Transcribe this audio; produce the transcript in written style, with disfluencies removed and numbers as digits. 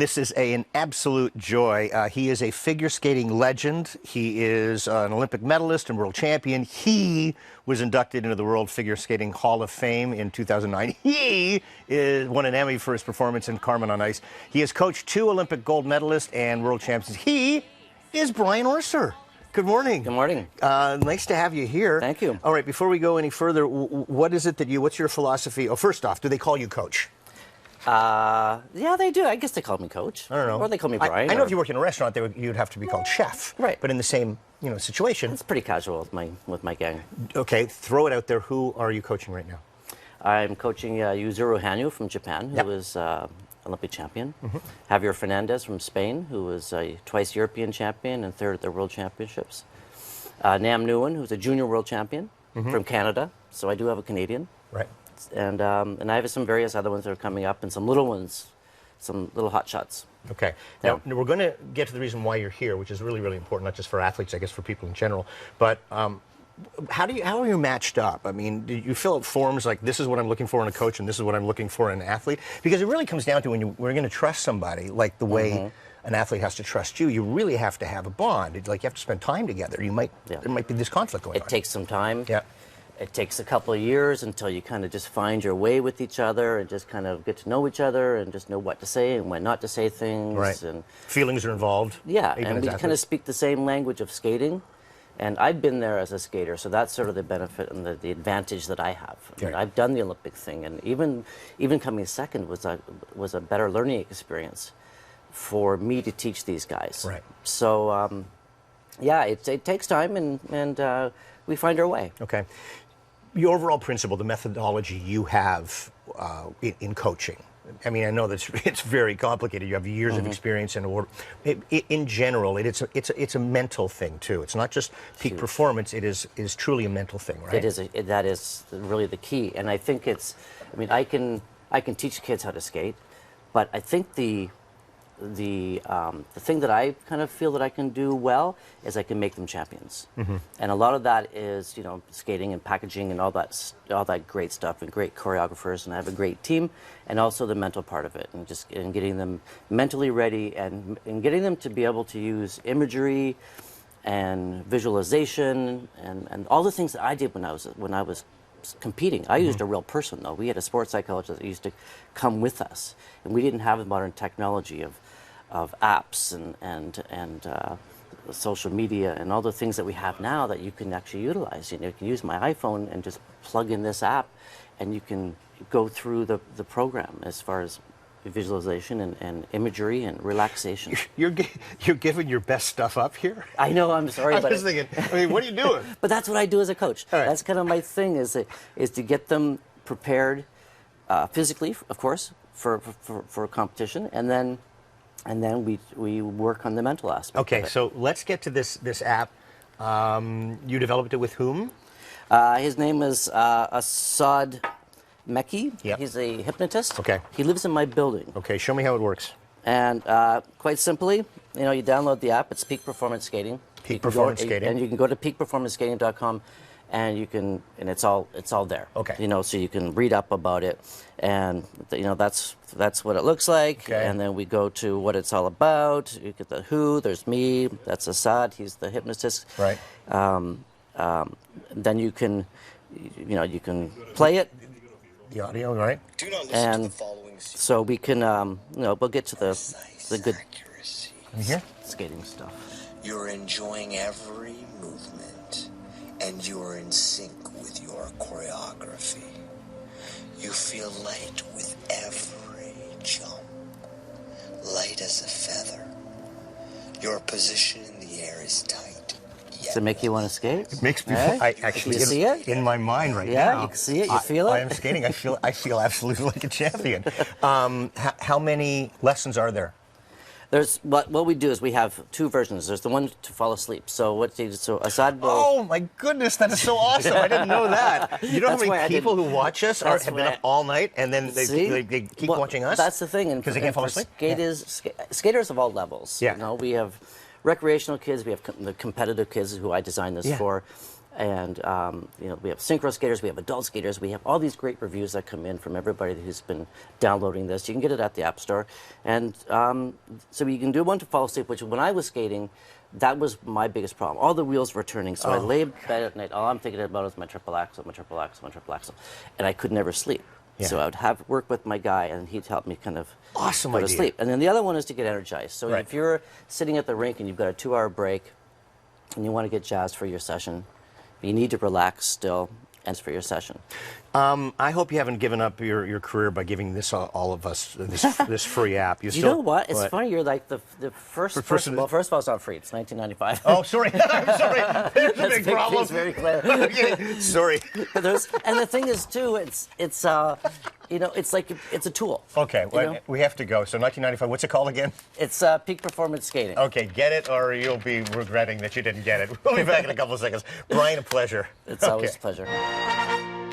and this is an absolute joy. He is a figure skating legend. He is an Olympic medalist and world champion. He was inducted into the World Figure Skating Hall of Fame in 2009. He won an Emmy for his performance in Carmen on Ice. He has coached 2 Olympic gold medalists and world champions. He is Brian Orser. Good morning. Good morning. Nice to have you here. Thank you. All right, before we go any further, what is it that what's your philosophy? Oh, first off, do they call you coach? Yeah, they do. I guess they call me coach. I don't know. Or they call me Brian. I know if you work in a restaurant, you'd have to be called chef. Right. But in the same, situation. It's pretty casual with my gang. Okay, throw it out there. Who are you coaching right now? I'm coaching Yuzuru Hanyu from Japan, who was Olympic champion. Javier Fernandez from Spain, who was twice European champion and 3rd at the World Championships. Nam Nguyen, who's a junior world champion from Canada. So I do have a Canadian. Right. And I have some various other ones that are coming up, and some little ones, some little hot shots. Okay. Now, we're going to get to the reason why you're here, which is really, really important, not just for athletes, I guess for people in general. But how are you matched up? I mean, do you fill out forms like this is what I'm looking for in a coach and this is what I'm looking for in an athlete? Because it really comes down to we're going to trust somebody like the way an athlete has to trust you. You really have to have a bond. You have to spend time together. There might be this conflict going on. It takes some time. Yeah. It takes a couple of years until you kind of just find your way with each other and just kind of get to know each other and just know what to say and when not to say things. Right. And feelings are involved. Yeah, and we kind of speak the same language of skating. And I've been there as a skater, so that's sort of the benefit and the advantage that I have. I mean, I've done the Olympic thing, and even coming second was a better learning experience for me to teach these guys. Right. So, yeah, it takes time, and we find our way. Okay. Your overall principle, the methodology you have in coaching. I mean, I know that it's very complicated. You have years of experience in general. It's a mental thing too. It's not just peak performance. It is truly a mental thing, right? That is really the key. And I think I can teach kids how to skate, but I think the thing that I kind of feel that I can do well is I can make them champions. And a lot of that is, skating and packaging and all that great stuff and great choreographers, and I have a great team, and also the mental part of it, and getting them mentally ready and getting them to be able to use imagery and visualization and all the things that I did when I was competing. I used a real person, though. We had a sports psychologist that used to come with us, and we didn't have the modern technology of apps and social media and all the things that we have now that you can actually utilize. You can use my iPhone and just plug in this app, and you can go through the program as far as visualization and imagery and relaxation. You're giving your best stuff up here? I know, I'm sorry. I was thinking, what are you doing? But that's what I do as a coach. Right. That's kind of my thing, is to get them prepared physically, of course, for a competition, and then we work on the mental aspect. Okay, so let's get to this app. You developed it with whom? His name is Assad Meki. Yep. He's a hypnotist. Okay. He lives in my building. Okay, show me how it works. And quite simply, you download the app. It's Peak Performance Skating. Peak Performance Skating. And you can go to peakperformanceskating.com, and it's all there. Okay. So you can read up about it, and that's what it looks like. Okay. And then we go to what it's all about. You get the who. There's me. That's Assad. He's the hypnotist. Right. Then you can play it. The audio, right? Do not listen to the following. So we can, we'll get to the good accuracy. Here? skating stuff. You're enjoying every movement, and you're in sync with your choreography. You feel light with every jump, light as a feather. Your position in the air is tight. Does it make you want to skate? It makes me. Right? I actually you see it in my mind right now. Yeah, you can see it. You feel it. I am skating. I feel absolutely like a champion. How many lessons are there? There's what we do is we have 2 versions. There's the one to fall asleep. So Assad will. Oh my goodness, that is so awesome! I didn't know that. You know how many people who watch us have been up all night and then they keep watching us? That's the thing, because they can't fall asleep. Skaters of all levels. Yeah. We have recreational kids. We have the competitive kids who I designed this for. And you know, we have synchro skaters, we have adult skaters, we have all these great reviews that come in from everybody who's been downloading this. You can get it at the App Store, and so you can do one to fall asleep. Which when I was skating, that was my biggest problem. All the wheels were turning, so I lay in bed at night. All I'm thinking about is my triple axel, my triple axle, my triple axle, and I could never sleep. Yeah. So I would have work with my guy, and he'd help me kind of Awesome go to idea. sleep. And then the other one is to get energized. So Right. if you're sitting at the rink and you've got a 2-hour break, and you want to get jazzed for your session, you need to relax still and for your session. I hope you haven't given up your career by giving this all of us this free app. You know what? It's funny. You're like the first person. Well, first of all, it's not free. It's $19.95. Oh, sorry. I'm sorry. There's a big problem. It's very clear. Okay. Sorry. But and the thing is too, it's you know, it's like it's a tool. Okay, you know? we have to go. So 1995. What's it called again? It's peak performance skating. Okay, get it, or you'll be regretting that you didn't get it. We'll be back in a couple of seconds. Brian, a pleasure. It's always a pleasure.